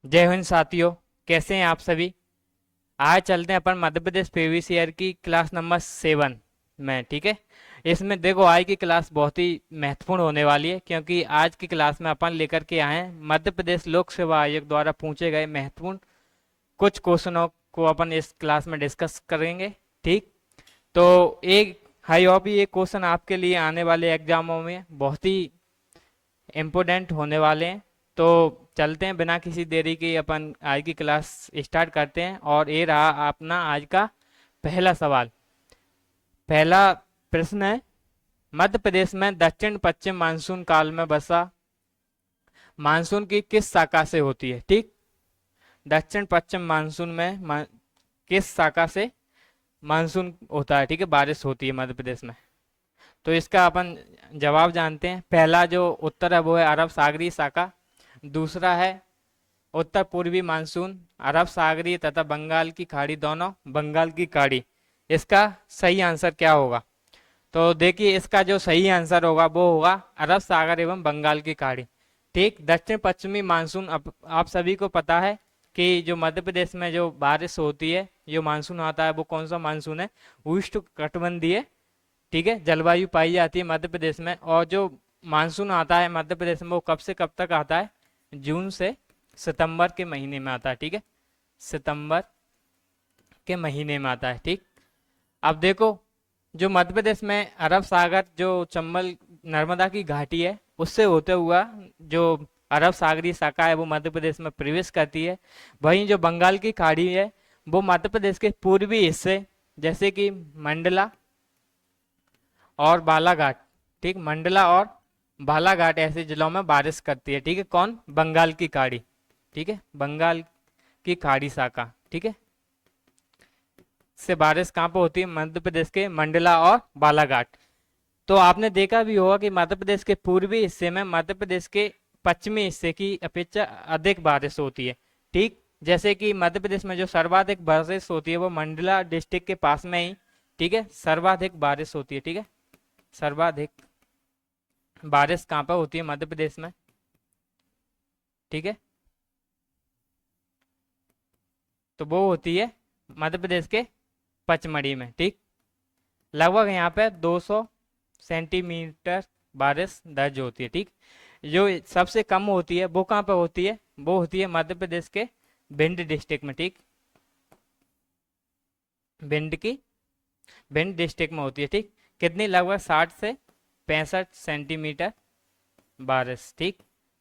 जय हिंद साथियों, कैसे हैं आप सभी। आज चलते हैं अपन मध्य प्रदेश प्रीवियस ईयर की क्लास नंबर 7 में। ठीक है, इसमें देखो आज की क्लास बहुत ही महत्वपूर्ण होने वाली है, क्योंकि आज की क्लास में अपन लेकर के आए हैं मध्य प्रदेश लोक सेवा आयोग द्वारा पूछे गए महत्वपूर्ण कुछ क्वेश्चनों को अपन इस क्लास में डिस्कस करेंगे। ठीक, तो एक हाई होप ये क्वेश्चन आपके लिए आने वाले एग्जामों में बहुत ही इम्पोर्टेंट होने वाले हैं। तो चलते हैं बिना किसी देरी के अपन आज की क्लास स्टार्ट करते हैं। और ये रहा अपना आज का पहला सवाल। पहला प्रश्न है, मध्य प्रदेश में दक्षिण पश्चिम मानसून काल में वर्षा मानसून की किस शाखा से होती है। ठीक, दक्षिण पश्चिम मानसून में किस शाखा से मानसून होता है। ठीक है, बारिश होती है मध्य प्रदेश में। तो इसका अपन जवाब जानते हैं। पहला जो उत्तर है वो है अरब सागरीय शाखा। दूसरा है उत्तर पूर्वी मानसून, अरब सागरीय तथा बंगाल की खाड़ी, दोनों बंगाल की खाड़ी। इसका सही आंसर क्या होगा। तो देखिए, इसका जो सही आंसर होगा वो होगा अरब सागर एवं बंगाल की खाड़ी। ठीक, दक्षिण पश्चिमी मानसून आप सभी को पता है कि जो मध्य प्रदेश में जो बारिश होती है, जो मानसून आता है वो कौन सा मानसून है, उष्ण कटिबंधीय। ठीक है, जलवायु पाई जाती है मध्य प्रदेश में। और जो मानसून आता है मध्य प्रदेश में वो कब से कब तक आता है, जून से सितंबर के महीने में आता है। ठीक है, सितंबर के महीने में आता है। ठीक, अब देखो, जो मध्य प्रदेश में अरब सागर जो चंबल नर्मदा की घाटी है उससे होते हुआ जो अरब सागरीय शाखा है वो मध्य प्रदेश में प्रवेश करती है। वहीं जो बंगाल की खाड़ी है वो मध्य प्रदेश के पूर्वी हिस्से जैसे कि मंडला और बालाघाट, ठीक, मंडला और बालाघाट ऐसे जिलों में बारिश करती है। ठीक है, कौन, बंगाल की खाड़ी। ठीक है, बंगाल की खाड़ी शाखा। ठीक है, से बारिश कहाँ पर होती है, मध्य प्रदेश के मंडला और बालाघाट। तो आपने देखा भी होगा कि मध्य प्रदेश के पूर्वी हिस्से में मध्य प्रदेश के पश्चिमी हिस्से की अपेक्षा अधिक बारिश होती है। ठीक, जैसे कि मध्य प्रदेश में जो सर्वाधिक बारिश होती है वो मंडला डिस्ट्रिक्ट के पास में ही, ठीक है, सर्वाधिक बारिश होती है। ठीक है, सर्वाधिक बारिश कहाँ पर होती है, मध्य प्रदेश में। ठीक है, तो वो होती है मध्य प्रदेश के पचमढ़ी में। ठीक, लगभग यहाँ पे 200 सेंटीमीटर बारिश दर्ज होती है। ठीक, जो सबसे कम होती है वो कहाँ पे होती है, वो होती है मध्य प्रदेश के भिंड डिस्ट्रिक्ट में। ठीक, भिंड की भिंड डिस्ट्रिक्ट में होती है। ठीक, कितनी, लगभग 60 से 65 सेंटीमीटर बारिश। ठीक,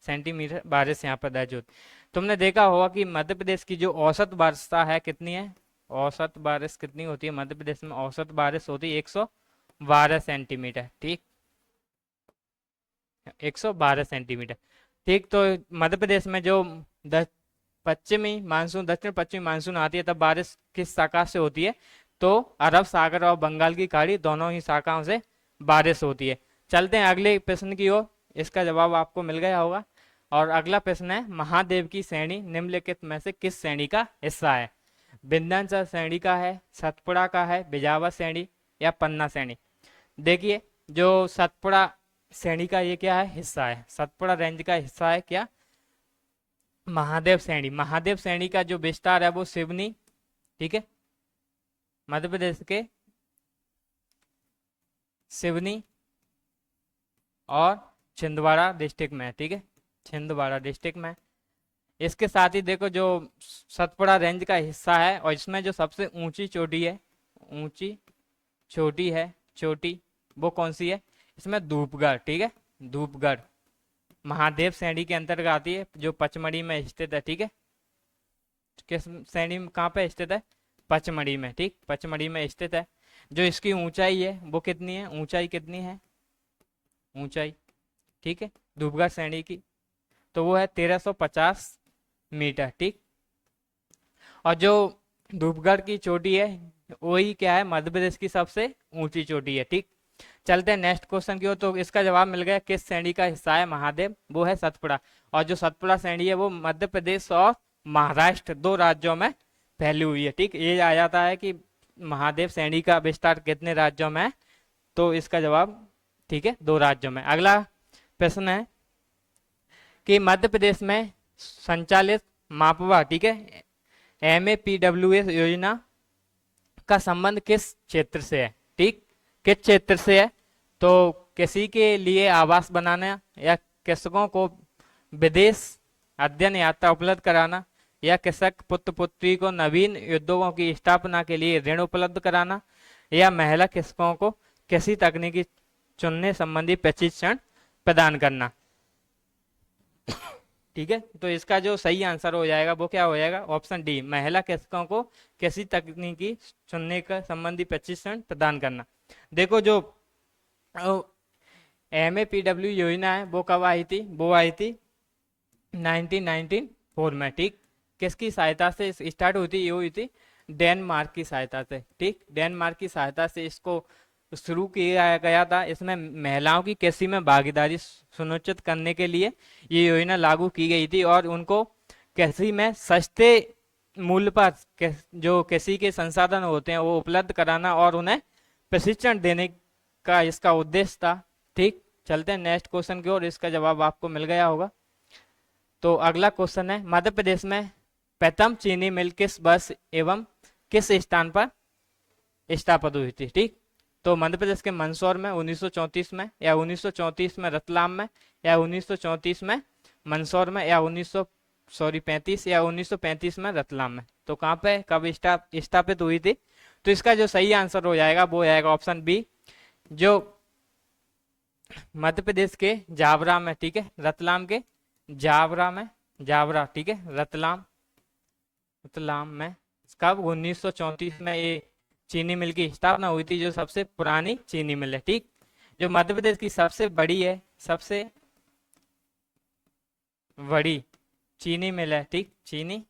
सेंटीमीटर बारिश यहाँ पर दर्ज होती। तुमने देखा होगा कि मध्य प्रदेश की जो औसत वर्षा है कितनी है, औसत बारिश कितनी होती है मध्य प्रदेश में, औसत बारिश होती है 112 सेंटीमीटर। ठीक, 112 सेंटीमीटर। ठीक, तो मध्य प्रदेश में जो पश्चिमी मानसून, दक्षिण पश्चिमी मानसून आती है तब बारिश किस शाखा से होती है, तो अरब सागर और बंगाल की खाड़ी दोनों ही शाखाओं से बारिश होती है। चलते हैं अगले प्रश्न की ओर। इसका जवाब आपको मिल गया होगा। और अगला प्रश्न है, महादेव की श्रेणी निम्नलिखित में से किस श्रेणी का हिस्सा है। विंध्याचल श्रेणी का है, सतपुड़ा का है, बिजावर श्रेणी या पन्ना श्रेणी। देखिए, जो सतपुड़ा श्रेणी का ये क्या है, हिस्सा है, सतपुड़ा रेंज का हिस्सा है क्या, महादेव श्रेणी। महादेव श्रेणी का जो विस्तार है वो सिवनी, ठीक है, मध्य प्रदेश के सिवनी और छिंदवाड़ा डिस्ट्रिक्ट में है। ठीक है, छिंदवाड़ा डिस्ट्रिक्ट में। इसके साथ ही देखो, जो सतपुड़ा रेंज का हिस्सा है और इसमें जो सबसे ऊंची चोटी है, ऊंची चोटी है, चोटी वो कौन सी है, इसमें धूपगढ़। ठीक है, धूपगढ़ महादेव श्रेणी के अंतर्गत आती है, जो पचमढ़ी में स्थित है। ठीक है, किस श्रेणी में, कहाँ पे स्थित है, पचमढ़ी में। ठीक, पचमढ़ी में स्थित है। जो इसकी ऊंचाई है वो कितनी है, ऊंचाई कितनी है, ऊंचाई, ठीक है, धूपगढ़ श्रेणी की, तो वो है 1350 मीटर। ठीक, और जो धूपगढ़ की चोटी है वही क्या है, मध्य प्रदेश की सबसे ऊंची चोटी है। ठीक, चलते हैं नेक्स्ट क्वेश्चन की ओर। तो इसका जवाब मिल गया, किस श्रेणी का हिस्सा है महादेव, वो है सतपुड़ा। और जो सतपुड़ा श्रेणी है वो मध्य प्रदेश और महाराष्ट्र दो राज्यों में फैली हुई है। ठीक, ये आ जाता है कि महादेव श्रेणी का विस्तार कितने राज्यों में है, तो इसका जवाब ठीक है, दो राज्यों में। अगला प्रश्न है कि मध्य प्रदेश में संचालित मापवा, ठीक है। MAPWS योजना का संबंध किस क्षेत्र से है, ठीक, किस क्षेत्र से है? तो किसी के लिए आवास बनाना, या कृषकों को विदेश अध्ययन यात्रा उपलब्ध कराना, या कृषक पुत्र पुत्री को नवीन उद्योगों की स्थापना के लिए ऋण उपलब्ध कराना, या महिला कृषकों को कृषि तकनीकी चुनने संबंधी प्रशिक्षण प्रदान करना। ठीक है, तो इसका जो सही आंसर हो जाएगा वो क्या हो जाएगा? ऑप्शन डी, महिला कृषकों को कृषि तकनीकी चुनने का संबंधी प्रशिक्षण प्रदान करना। देखो जो MAPW योजना है वो कब आई थी? वो आई थी 1994 में, ठीक। किसकी सहायता से स्टार्ट हुई थी? ये हुई थी डेनमार्क की सहायता से, ठीक। डेनमार्क की सहायता से इसको शुरू किया गया था। इसमें महिलाओं की कृषि में भागीदारी सुनिश्चित करने के लिए ये योजना लागू की गई थी, और उनको कृषि में सस्ते मूल्य पर जो कृषि के संसाधन होते हैं वो उपलब्ध कराना और उन्हें प्रशिक्षण देने का इसका उद्देश्य था, ठीक। चलते हैं नेक्स्ट क्वेश्चन की ओर, इसका जवाब आपको मिल गया होगा। तो अगला क्वेश्चन है, मध्य प्रदेश में प्रथम चीनी मिल किस वर्ष एवं किस स्थान पर स्थापित हुई थी, ठीक। तो मध्य प्रदेश के मंदसौर में 1934 में, या 1934 में रतलाम में, या 1934 में मंदसौर में, या 35 या 1935 में रतलाम में। तो कहाँ पे कब स्थापित हुई थी? तो इसका जो सही आंसर हो जाएगा वो आएगा ऑप्शन बी, जो मध्य प्रदेश के जावरा में, ठीक है, रतलाम के जावरा में, जावरा, ठीक है, रतलाम में कब 1934 में ये चीनी मिल की स्थापना हुई थी, जो सबसे पुरानी चीनी मिल है, ठीक। जो मध्य प्रदेश की सबसे बड़ी है, सबसे बड़ी चीनी मिल है, ठीक, चीनी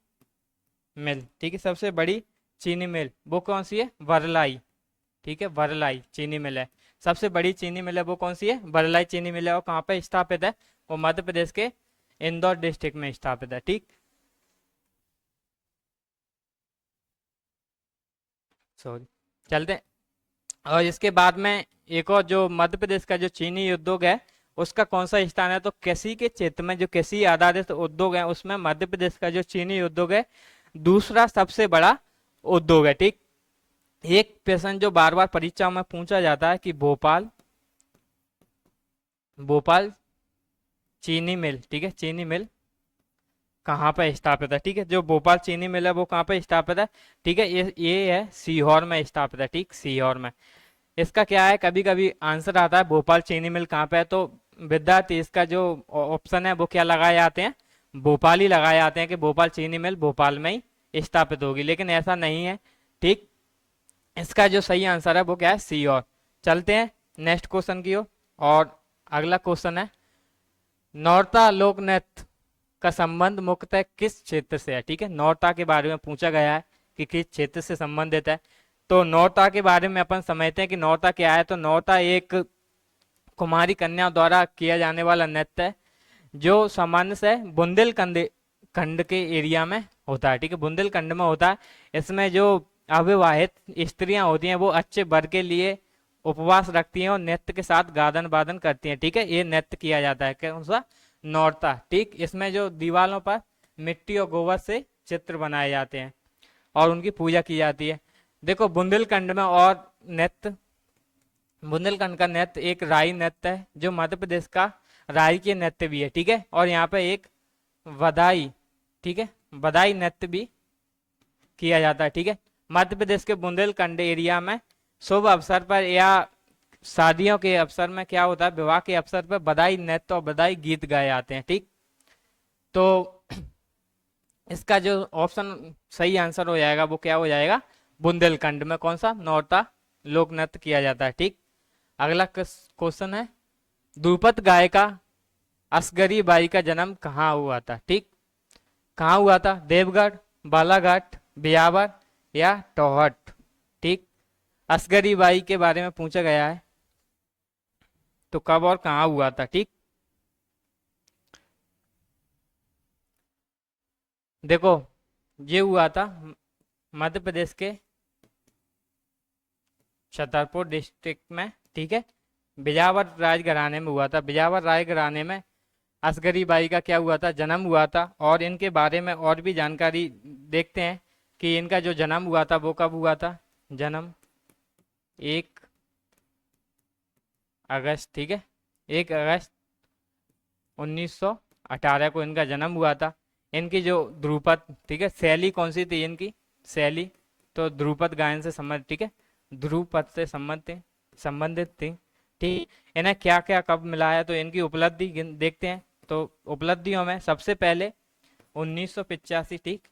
मिल, ठीक है, सबसे बड़ी चीनी मिल वो कौन सी है? वरलाई, ठीक है, वरलाई चीनी मिल है। सबसे बड़ी चीनी मिल है वो कौन सी है? वरलाई चीनी मिल है। और कहाँ पे स्थापित है? वो मध्य प्रदेश के इंदौर डिस्ट्रिक्ट में स्थापित है, ठीक। सॉरी, चलते हैं। और इसके बाद में एक और जो मध्य प्रदेश का जो चीनी उद्योग है उसका कौन सा स्थान है? तो कृषि के क्षेत्र में जो कृषि आधारित उद्योग है उसमें मध्य प्रदेश का जो चीनी उद्योग है दूसरा सबसे बड़ा उद्योग है, ठीक। एक प्रश्न जो बार बार परीक्षा में पूछा जाता है कि भोपाल चीनी मिल, ठीक है, चीनी मिल कहाँ पर स्थापित है, ठीक है। जो भोपाल चीनी मिल है वो कहाँ पर स्थापित है, ठीक है, ये है सीहोर में स्थापित है, ठीक, सीहोर में। इसका क्या है, कभी कभी आंसर आता है भोपाल चीनी मिल कहाँ पे है, तो विद्यार्थी इसका जो ऑप्शन है वो क्या लगाए जाते हैं? भोपाल ही लगाए जाते हैं कि भोपाल चीनी मिल भोपाल में ही स्थापित होगी, लेकिन ऐसा नहीं है, ठीक। इसका जो सही आंसर है वो क्या है? सीहोर। चलते हैं नेक्स्ट क्वेश्चन की ओर, और अगला क्वेश्चन है, नौरता लोक नृत्य का संबंध मुख्यतः किस क्षेत्र से है, ठीक है। नौरता के बारे में पूछा गया है कि किस क्षेत्र से संबंधित है। तो नौरता के बारे में अपन समझते हैं कि नौरता क्या है। तो नौरता एक कुमारी कन्या द्वारा किया जाने वाला नृत्य है जो सामान्य से बुंदेलखंड खंड के एरिया में होता है, ठीक है, बुंदेलखंड में होता है। इसमें जो अविवाहित स्त्रियां होती हैं वो अच्छे वर के लिए उपवास रखती हैं और नृत्य के साथ गायन वादन करती हैं, ठीक है। ये नृत्य किया जाता है, कौन सा? नौरता, ठीक। इसमें जो दीवारों पर मिट्टी और गोबर से चित्र बनाए जाते हैं और उनकी पूजा की जाती है। देखो बुंदेलखंड में और नृत्य, बुंदेलखंड का नृत्य एक राई नृत्य है जो मध्य प्रदेश का राई के नृत्य भी है, ठीक है। और यहाँ पे एक वदाई, ठीक है, वदाई नृत्य भी किया जाता है, ठीक है। मध्य प्रदेश के बुंदेलखंड एरिया में शुभ अवसर पर या शादियों के अवसर में क्या होता है? विवाह के अवसर पर बधाई नृत्य और बधाई गीत गाए जाते हैं, ठीक। तो इसका जो ऑप्शन सही आंसर हो जाएगा वो क्या हो जाएगा? बुंदेलखंड में कौन सा? नौरता लोक नृत्य किया जाता है, ठीक। अगला क्वेश्चन है, ध्रुपद गायिका असगरी बाई का जन्म कहाँ हुआ था, ठीक। कहाँ हुआ था? देवगढ़, बालाघाट, बियावर या टोहट, ठीक। असगरी बाई के बारे में पूछा गया है तो कब और कहाँ हुआ था, ठीक। देखो ये हुआ था मध्य प्रदेश के छतरपुर डिस्ट्रिक्ट में, ठीक है। बिजावर राजघराने में हुआ था। बिजावर राजघराने में असगरी बाई का क्या हुआ था, जन्म हुआ था। और इनके बारे में और भी जानकारी देखते हैं कि इनका जो जन्म हुआ था वो कब हुआ था। जन्म 1 अगस्त, ठीक है, 1 अगस्त 1918 को इनका जन्म हुआ था। इनकी जो ध्रुपद, ठीक है, शैली कौन सी थी इनकी, शैली तो ध्रुपद गायन से संबंधित, ठीक है, ध्रुपद से संबंधित थी। ठीक, इन्हें क्या क्या कब मिला है, तो इनकी उपलब्धि देखते हैं। तो उपलब्धियों में सबसे पहले 1985, ठीक,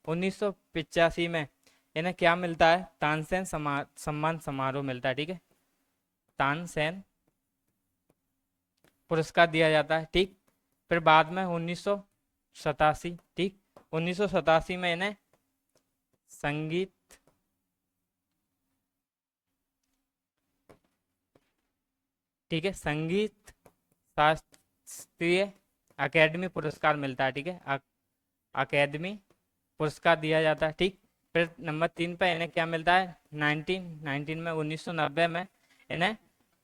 1985 में इन्हें क्या मिलता है, तानसेन सम्मान समारोह मिलता है, ठीक है, तानसेन पुरस्कार दिया जाता है। ठीक, फिर बाद में 1987, ठीक, 1987 में इन्हें संगीत, ठीक है, संगीत शास्त्रीय अकेडमी पुरस्कार मिलता है, ठीक है, अकेडमी पुरस्कार दिया जाता है। ठीक, फिर नंबर 3 पे इन्हें क्या मिलता है, 1919 में, 1990 में इन्हें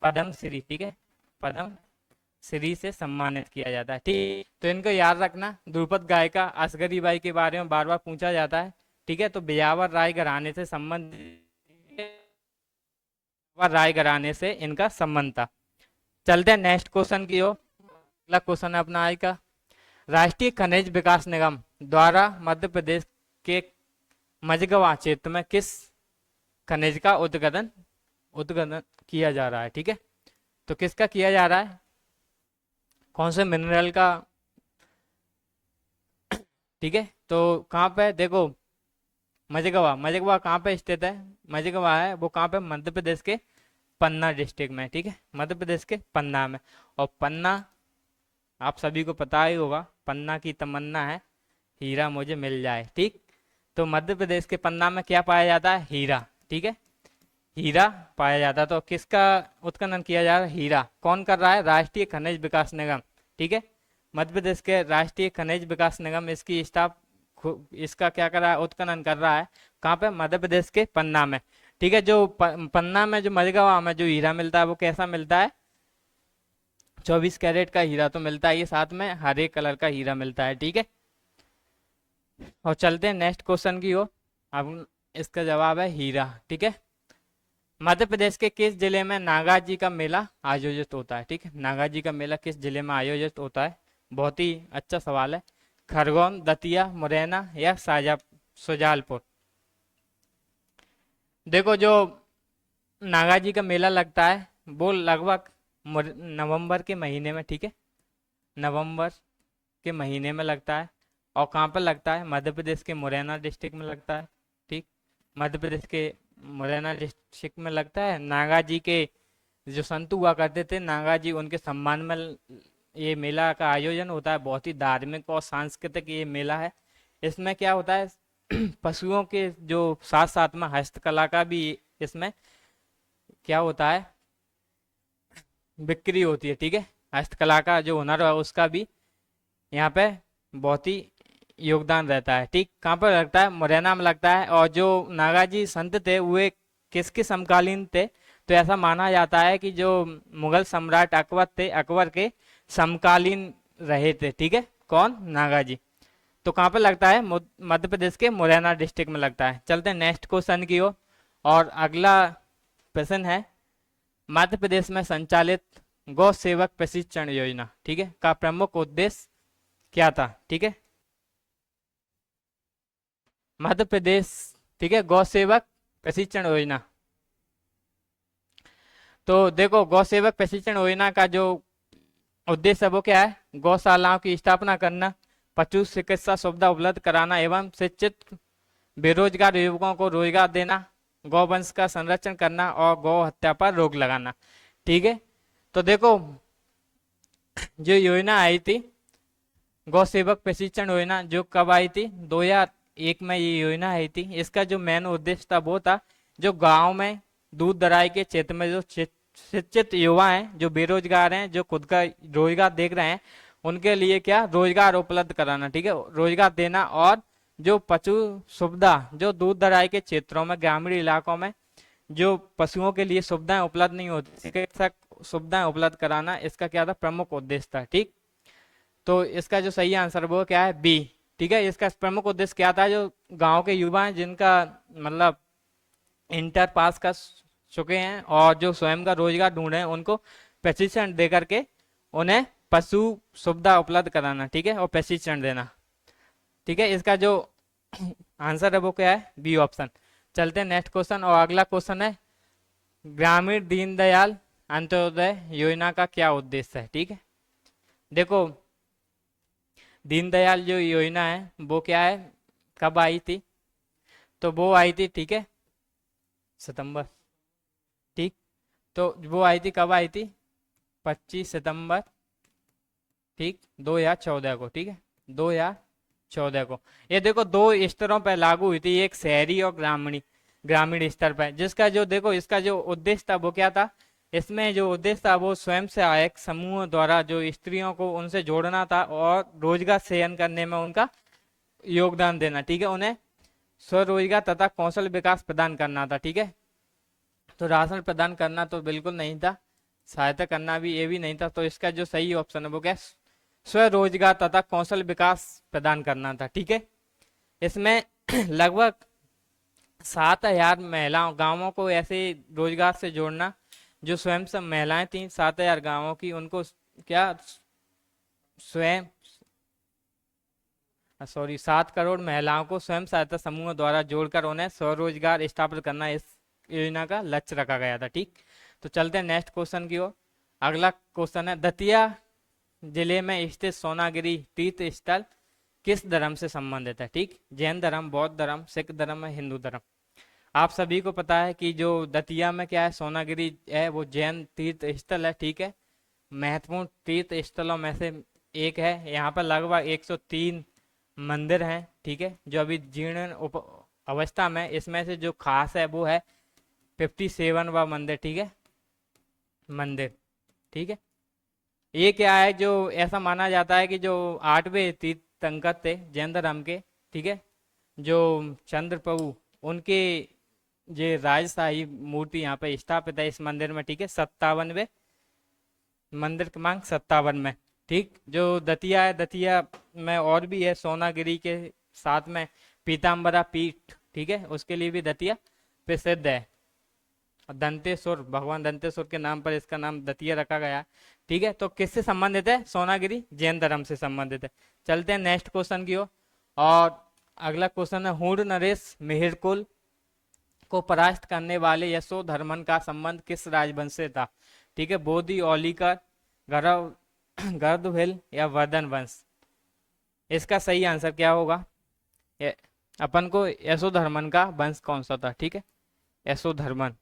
पद्मश्री, ठीक है, पद्म श्री से सम्मानित किया जाता है। ठीक, तो इनको याद रखना, ध्रुपद गायिका असगरी बाई के बारे में बार बार पूछा जाता है। ठीक है, तो बिजावर राय घराने से राय घराने से इनका संबंध था। चलते हैं नेक्स्ट क्वेश्चन की ओर। अगला क्वेश्चन है अपना आई का, राष्ट्रीय खनिज विकास निगम द्वारा मध्य प्रदेश के मझगवा क्षेत्र में किस खनिज का उत्खनन उत्खनन किया जा रहा है। ठीक है, तो किसका किया जा रहा है, कौन से मिनरल का। ठीक है, तो कहाँ पे देखो, मझगवा, मझगवा कहाँ पे स्थित है, मझगवा है वो कहाँ पे, मध्य प्रदेश के पन्ना डिस्ट्रिक्ट में। ठीक है, मध्य प्रदेश के पन्ना में। और पन्ना आप सभी को पता ही होगा, पन्ना की तमन्ना है हीरा मुझे मिल जाए। ठीक, तो मध्य प्रदेश के पन्ना में क्या पाया जाता है, हीरा। ठीक है, हीरा पाया जाता है। तो किसका उत्खनन किया जा रहा है, हीरा। कौन कर रहा है, राष्ट्रीय खनिज विकास निगम। ठीक है, मध्य प्रदेश के राष्ट्रीय खनिज विकास निगम इसकी स्टाफ इसका क्या कर रहा है, उत्खनन कर रहा है। कहाँ पे, मध्य प्रदेश के पन्ना में। ठीक है, जो पन्ना में जो मझगांव में जो हीरा मिलता है वो कैसा मिलता है, 24 कैरेट का हीरा तो मिलता है, ये साथ में हरे कलर का हीरा मिलता है। ठीक है, और चलते हैं नेक्स्ट क्वेश्चन की ओर। अब इसका जवाब है हीरा। ठीक है, मध्य प्रदेश के किस जिले में नागा जी का मेला आयोजित होता है। ठीक है, नागा जी का मेला किस जिले में आयोजित होता है, बहुत ही अच्छा सवाल है। खरगोन, दतिया, मुरैना या सुजालपुर। देखो, जो नागा जी का मेला लगता है वो लगभग नवंबर के महीने में। ठीक है, नवंबर के महीने में लगता है। और कहाँ पर लगता है, मध्य प्रदेश के मुरैना डिस्ट्रिक्ट में लगता है। ठीक, मध्य प्रदेश के मुरैना डिस्ट्रिक्ट में लगता है। नागा जी के जो संत हुआ करते थे, नागा जी, उनके सम्मान में ये मेला का आयोजन होता है। बहुत ही धार्मिक और सांस्कृतिक ये मेला है। इसमें क्या होता है, पशुओं के जो साथ साथ में हस्तकला का भी इसमें क्या होता है, बिक्री होती है। ठीक है, हस्तकला का जो हुनर है उसका भी यहाँ पे बहुत ही योगदान रहता है। ठीक, कहाँ पर लगता है, मुरैना में लगता है। और जो नागाजी संत थे वे किसके समकालीन थे, तो ऐसा माना जाता है कि जो मुगल सम्राट अकबर थे, अकबर के समकालीन रहे थे। ठीक है, कौन, नागाजी। तो कहाँ पर लगता है, मध्य प्रदेश के मुरैना डिस्ट्रिक्ट में लगता है। चलते हैं नेक्स्ट क्वेश्चन की ओर। और अगला प्रश्न है, मध्य प्रदेश में संचालित गौ सेवक प्रशिक्षण योजना, ठीक है, का प्रमुख उद्देश्य क्या था। ठीक है, मध्य प्रदेश, ठीक है, गौ सेवक प्रशिक्षण योजना। तो देखो, गौ सेवक प्रशिक्षण योजना का जो उद्देश्य है वो क्या है, गौशालाओं की स्थापना करना, पशु चिकित्सा सुविधा उपलब्ध कराना एवं शिक्षित बेरोजगार युवकों को रोजगार देना, गौवंश का संरक्षण करना और गौ हत्या पर रोक लगाना। ठीक है, तो देखो, जो योजना आई थी गौ सेवक प्रशिक्षण योजना, जो कब आई थी, 2001 में ये योजना आई थी। इसका जो मेन उद्देश्य था वो था, जो गांव में दूर दराज के क्षेत्र में जो शिक्षित युवा हैं, जो बेरोजगार हैं, जो खुद का रोजगार देख रहे हैं, उनके लिए क्या, रोजगार उपलब्ध कराना। ठीक है, रोजगार देना। और जो पशु सुविधा, जो दूर दराज के क्षेत्रों में, ग्रामीण इलाकों में जो पशुओं के लिए सुविधाएं उपलब्ध नहीं होती, चिकित्सक सुविधाएं उपलब्ध कराना, इसका क्या था, प्रमुख उद्देश्य था। ठीक, तो इसका जो सही आंसर वो क्या है, बी। ठीक है, इसका प्रमुख उद्देश्य क्या था, जो गांव के युवा हैं जिनका मतलब इंटर पास कर चुके हैं और जो स्वयं का रोजगार ढूंढ रहे हैं, उनको प्रशिक्षण दे करके उन्हें पशु सुविधा उपलब्ध कराना। ठीक है, और प्रशिक्षण देना। ठीक है, इसका जो आंसर है वो क्या है, बी ऑप्शन। चलते हैं नेक्स्ट क्वेश्चन, और अगला क्वेश्चन है ग्रामीण दीनदयाल अंत्योदय योजना का क्या उद्देश्य है। ठीक है, देखो दीनदयाल जो योजना है वो क्या है, कब आई थी, तो वो आई थी, ठीक है, सितंबर। ठीक, तो वो आई थी, कब आई थी, 25 सितंबर, ठीक, 2014 को। ठीक है, 2014 को। ये देखो दो स्तरों पर लागू हुई थी, एक शहरी और ग्रामीण ग्रामीण स्तर पर, जिसका जो देखो इसका जो उद्देश्य था वो क्या था, इसमें जो उद्देश्य था वो स्वयं सहायक समूह द्वारा जो स्त्रियों को उनसे जोड़ना था और रोजगार सृजन करने में उनका योगदान देना। ठीक है, उन्हें स्वरोजगार तथा कौशल विकास प्रदान करना था। ठीक है, तो राशन प्रदान करना तो बिल्कुल नहीं था, सहायता करना भी ये भी नहीं था। तो इसका जो सही ऑप्शन है वो क्या, स्वरोजगार तथा कौशल विकास प्रदान करना था। ठीक है, इसमें लगभग 7,000 महिलाओं गांवों को ऐसे रोजगार से जोड़ना, जो स्वयं से महिलाएं थी 7,000 गांवों की, उनको क्या स्वयं 7 करोड़ महिलाओं को स्वयं सहायता समूह द्वारा जोड़कर उन्हें स्वरोजगार स्थापित करना इस योजना का लक्ष्य रखा गया था। ठीक, तो चलते हैं नेक्स्ट क्वेश्चन की ओर। अगला क्वेश्चन है दतिया जिले में स्थित सोनागिरी तीर्थ स्थल किस धर्म से संबंधित है। ठीक, जैन धर्म, बौद्ध धर्म, सिख धर्म, हिंदू धर्म। आप सभी को पता है कि जो दतिया में क्या है, सोनागिरी है, वो जैन तीर्थ स्थल है। ठीक है, महत्वपूर्ण तीर्थ स्थलों में से एक है। यहाँ पर लगभग 103 मंदिर हैं। ठीक है, जो अभी जीर्ण अवस्था में, इसमें से जो खास है वो है 57वां मंदिर। ठीक है, मंदिर। ठीक है, ये क्या है, जो ऐसा माना जाता है कि जो 8वें तीर्थंकर थे जैन धर्म के, ठीक है, जो चंद्र प्रभु, उनके ये राजशाही मूर्ति यहाँ पे स्थापित है इस मंदिर में। ठीक है, 57वें मंदिर क्रमांक 57 में। ठीक, जो दतिया है, दतिया में और भी है, सोनागिरी के साथ में पीताम्बरा पीठ, ठीक है, उसके लिए भी दतिया प्रसिद्ध है। दंतेश्वर, भगवान दंतेश्वर के नाम पर इसका नाम दतिया रखा गया। ठीक है, तो किससे संबंधित है, सोनागिरी जैन धर्म से संबंधित है। चलते हैं नेक्स्ट क्वेश्चन की ओर, और अगला क्वेश्चन है हूण नरेश मिहिरकुल को परास्त करने वाले यशोधर्मन का संबंध किस राजवंश से था। ठीक है, बोधि, औलिकर, गर्दभेल या वर्धन वंश। इसका सही आंसर क्या होगा, अपन को यशोधर्मन का वंश कौन सा था। ठीक है, यशोधर्मन।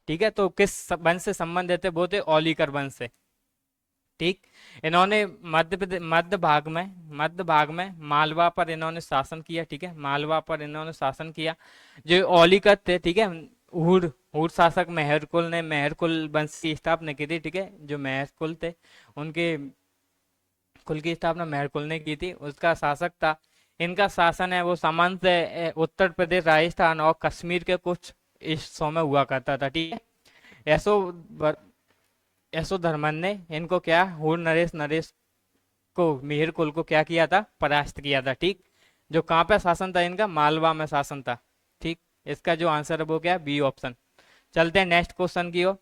ठीक है, तो किस वंश से संबंधित है, वो थे औलिकर वंश से। ठीक, इन्होंने मध्य भाग में मालवा पर इन्होंने शासन किया। ठीक है, मालवा पर इन्होंने शासन किया। जो औलिकर थे, ठीक है, हुड़ हुड़ शासक मेहरकुल ने मेहरकुल वंश की स्थापना की थी। ठीक है, जो मेहरकुल थे उनके कुल की स्थापना मेहरकुल ने की थी, उसका शासक था। इनका शासन है वो सामान्य उत्तर प्रदेश, राजस्थान और कश्मीर के कुछ हिस्सों में हुआ करता था। ठीक है, ऐसो यशोधर्मन ने इनको क्या, हुर नरेश नरेश को, मिहिर कुल को क्या किया था, परास्त किया था। ठीक, जो कहाँ पे शासन था इनका, मालवा में शासन था। ठीक, इसका जो आंसर है वो क्या है, बी ऑप्शन। चलते हैं नेक्स्ट क्वेश्चन की ओर,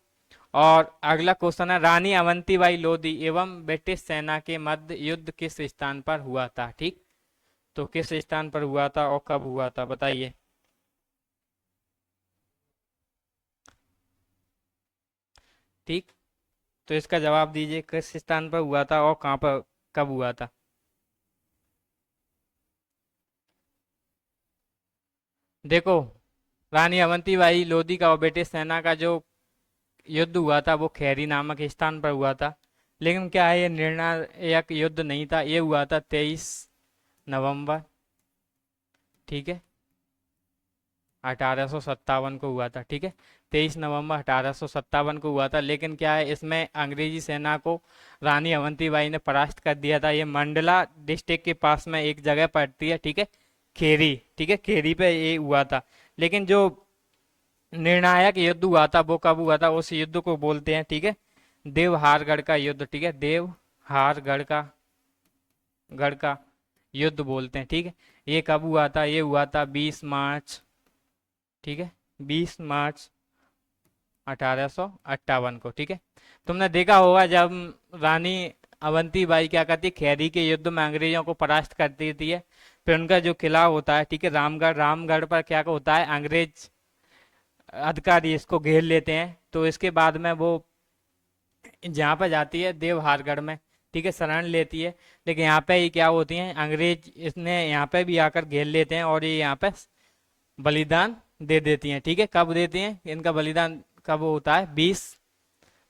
और अगला क्वेश्चन है रानी अवंतीबाई लोधी एवं ब्रिटिश सेना के मध्य युद्ध किस स्थान पर हुआ था। ठीक, तो किस स्थान पर हुआ था और कब हुआ था, बताइए। ठीक, तो इसका जवाब दीजिए, किस स्थान पर हुआ था और कहाँ पर कब हुआ था। देखो, रानी अवंतीबाई लोधी का और ब्रिटिश सेना का जो युद्ध हुआ था वो खैरी नामक स्थान पर हुआ था। लेकिन क्या है, ये निर्णायक युद्ध नहीं था, ये हुआ था 23 नवंबर, ठीक है, 1857 को हुआ था। ठीक है, 23 नवंबर 1857 को हुआ था। लेकिन क्या है, इसमें अंग्रेजी सेना को रानी अवंतीबाई ने परास्त कर दिया था। ये मंडला डिस्ट्रिक्ट के पास में एक जगह पड़ती है, ठीक है, खेरी। ठीक है, खेरी पे ये हुआ था। लेकिन जो निर्णायक युद्ध हुआ था वो कब हुआ था, उस युद्ध को बोलते हैं, ठीक है, देवहारगढ़ का युद्ध, ठीक है, देवहारगढ़ का युद्ध बोलते हैं, ठीक है। ये कब हुआ था? ये हुआ था 20 मार्च, ठीक है, 20 मार्च 1858 को, ठीक है। तुमने देखा होगा जब रानी अवंतीबाई क्या करती, खैरी के युद्ध में अंग्रेजों को परास्त कर देती है, फिर उनका जो किला होता है, ठीक है, रामगढ़ पर क्या होता है, अंग्रेज अधिकारी इसको घेर लेते हैं। तो इसके बाद में वो जहाँ पर जाती है देवहारगढ़ में, ठीक है, शरण लेती है। लेकिन यहाँ पे ही क्या होती है, अंग्रेज इसने यहाँ पे भी आकर घेर लेते हैं और ये यहाँ पे बलिदान दे देती हैं, ठीक है। कब देती हैं? इनका बलिदान कब होता है? 20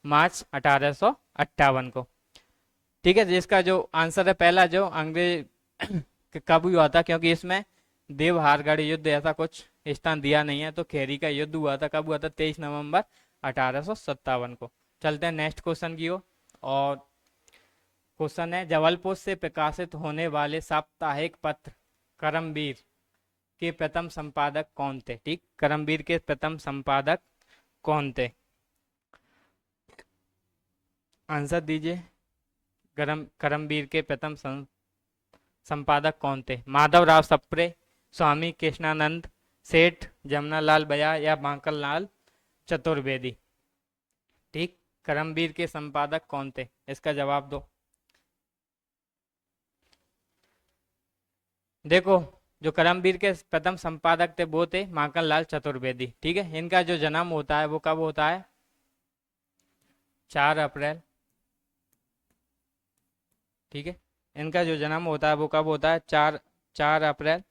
मार्च 1858 को, ठीक है। जिसका जो आंसर है पहला, जो अंग्रेज कब हुआ था, क्योंकि इसमें देवहारगढ़ युद्ध ऐसा कुछ स्थान दिया नहीं है, तो खेरी का युद्ध हुआ था, कब हुआ था? 23 नवंबर 1857 को। चलते हैं नेक्स्ट क्वेश्चन की ओर। और क्वेश्चन है, जबलपुर से प्रकाशित होने वाले साप्ताहिक पत्र करमवीर के प्रथम संपादक कौन थे? ठीक, करमवीर के प्रथम संपादक कौन थे? आंसर दीजिए। करमवीर के प्रथम संपादक कौन थे? माधवराव सप्रे, स्वामी कृष्णानंद, सेठ जमनालाल बजाज या बांकरलाल चतुर्वेदी? ठीक, करमवीर के संपादक कौन थे? इसका जवाब दो। देखो, जो करमवीर के प्रथम संपादक थे वो थे माखनलाल चतुर्वेदी, ठीक है। इनका जो जन्म होता है वो कब होता है? 4 अप्रैल, ठीक है। इनका जो जन्म होता है वो कब होता है? 4 अप्रैल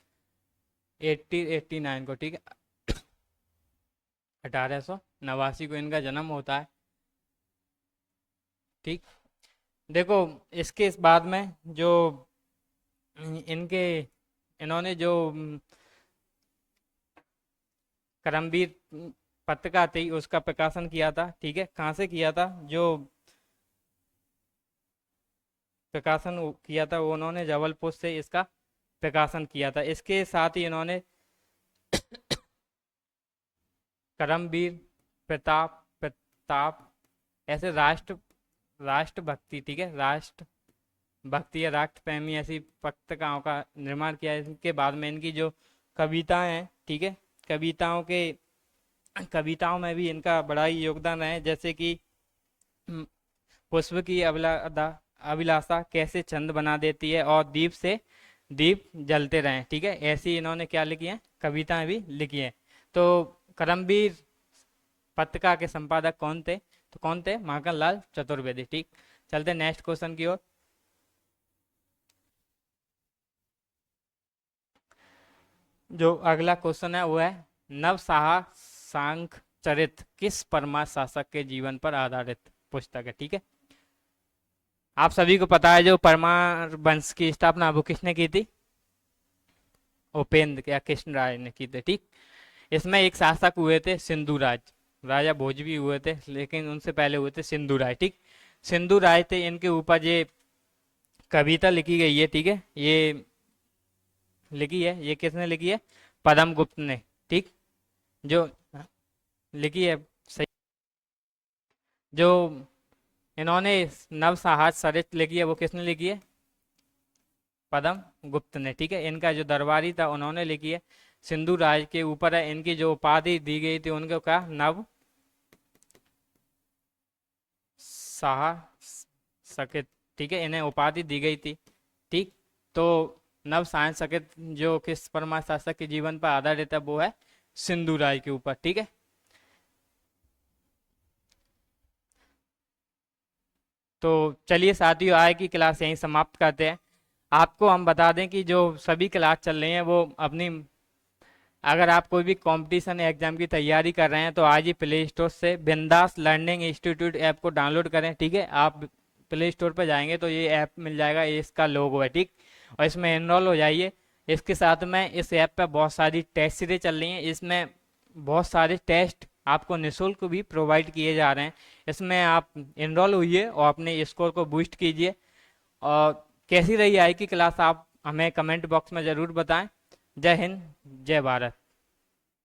1889 को, ठीक है। 1889 को इनका जन्म होता है, ठीक। देखो, इसके इस बाद में जो इन्होंने जो करमवीर पत्रिका थी उसका प्रकाशन किया था, ठीक है। कहाँ से किया था? जो प्रकाशन किया था वो उन्होंने जबलपुर से इसका प्रकाशन किया था। इसके साथ ही इन्होंने करमवीर, प्रताप ऐसे राष्ट्रभक्ति, ठीक है, राष्ट्रभक्ति या राष्ट्र प्रेमी ऐसी पत्रिकाओं का निर्माण किया। इसके बाद में इनकी जो कविताएं हैं, ठीक है, कविताओं में भी इनका बड़ा ही योगदान है। जैसे कि पुष्प की अभिलाषा कैसे चंद बना देती है और दीप से दीप जलते रहें, ठीक है, ऐसी इन्होंने क्या लिखी है? कविताएं भी लिखी हैं। तो करमवीर पत्रिका के संपादक कौन थे? तो कौन थे? माखनलाल चतुर्वेदी, ठीक। चलते नेक्स्ट क्वेश्चन की ओर। जो अगला क्वेश्चन है वो है, नवसाहा सांख्य चरित किस परमार शासक के जीवन पर आधारित पुस्तक है? ठीक है, आप सभी को पता है जो परमार वंश की स्थापना वो किसने की थी? उपेंद्र या कृष्ण राय ने की थी, ठीक। इसमें एक शासक हुए थे सिंधुराज, राजा भोज भी हुए थे, लेकिन उनसे पहले हुए थे सिंधु राय, ठीक। सिंधु राय थे, इनके ऊपर ये कविता लिखी गई है, ठीक है। ये लिखी है, ये किसने लिखी है? पद्म गुप्त ने, ठीक। जो लिखी है सही, जो इन्होंने नवसाहस सरित लिखी है वो किसने लिखी है? पद्म गुप्त ने, ठीक है। इनका जो दरबारी था उन्होंने लिखी है। सिंधु राज के ऊपर है, इनकी जो उपाधि दी गई थी उनको कहा नव साह सकित, ठीक है, इन्हें उपाधि दी गई थी, ठीक। तो नव साहस सकित जो किस परमार शासक के जीवन पर आधारित है वो है सिंधु राय के ऊपर, ठीक है। तो चलिए साथियों, आज की क्लास यहीं समाप्त करते हैं। आपको हम बता दें कि जो सभी क्लास चल रही हैं वो अपनी, अगर आप कोई भी कंपटीशन एग्जाम की तैयारी कर रहे हैं तो आज ही प्ले स्टोर से बिंदास लर्निंग इंस्टीट्यूट ऐप को डाउनलोड करें, ठीक है। आप प्ले स्टोर पर जाएंगे तो ये ऐप मिल जाएगा, ये इसका लोगो है, ठीक। और इसमें एनरोल हो जाइए। इसके साथ में इस ऐप पर बहुत सारी टेस्ट सीरीज चल रही हैं, इसमें बहुत सारे टेस्ट आपको निःशुल्क भी प्रोवाइड किए जा रहे हैं। इसमें आप इनरोल होइए और अपने स्कोर को बूस्ट कीजिए। और कैसी रही आज की क्लास आप हमें कमेंट बॉक्स में ज़रूर बताएं। जय हिंद, जय भारत।